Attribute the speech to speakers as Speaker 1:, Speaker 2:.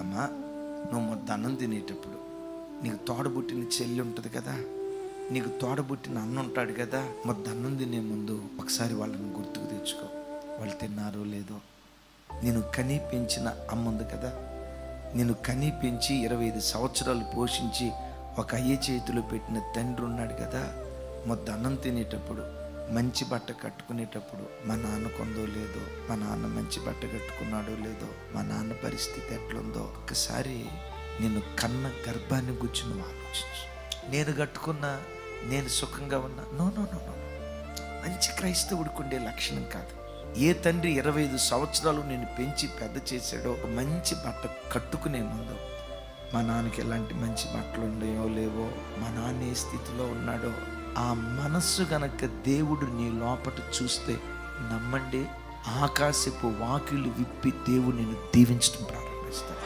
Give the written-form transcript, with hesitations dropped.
Speaker 1: అమ్మా, నువ్వు మొత్తం అన్నం తినేటప్పుడు నీకు తోడబుట్టిన చెల్లి ఉంటుంది కదా, నీకు తోడబుట్టిన అన్న ఉంటాడు కదా, మొత్తం అన్నం తినే ముందు ఒకసారి వాళ్ళని గుర్తుకు తెచ్చుకో. వాళ్ళు తిన్నారో లేదో. నేను కనీ పెంచిన అమ్మ ఉంది కదా, నేను కనీ పెంచి 25 సంవత్సరాలు పోషించి ఒక అయ్య చేతిలో పెట్టిన తండ్రి ఉన్నాడు కదా. మొత్తం అన్నం తినేటప్పుడు, మంచి బట్ట కట్టుకునేటప్పుడు మా నాన్న కొందో లేదో, మా నాన్న మంచి బట్ట కట్టుకున్నాడో లేదో, మా నాన్న పరిస్థితి ఎట్లుందో ఒక్కసారి నేను కన్న గర్భాన్ని గురించి నువ్వు ఆలోచించు. నేను కట్టుకున్నా, నేను సుఖంగా ఉన్నా, నో నో నో నో మంచి క్రైస్తవుడికి ఉండే లక్షణం కాదు. ఏ తండ్రి 25 సంవత్సరాలు నేను పెంచి పెద్ద చేశాడో ఒక మంచి బట్ట కట్టుకునే ముందు మా నాన్నకి ఎలాంటి మంచి బట్టలు ఉండేవో లేవో, మా నాన్న ఏ స్థితిలో ఉన్నాడో, ఆ మనస్సు గనక దేవుడు నీ లోపట చూస్తే నమ్మండి, ఆకాశపు వాకిళ్ళు విప్పి దేవుడు నిన్ను దీవించడం ప్రారంభిస్తాడు.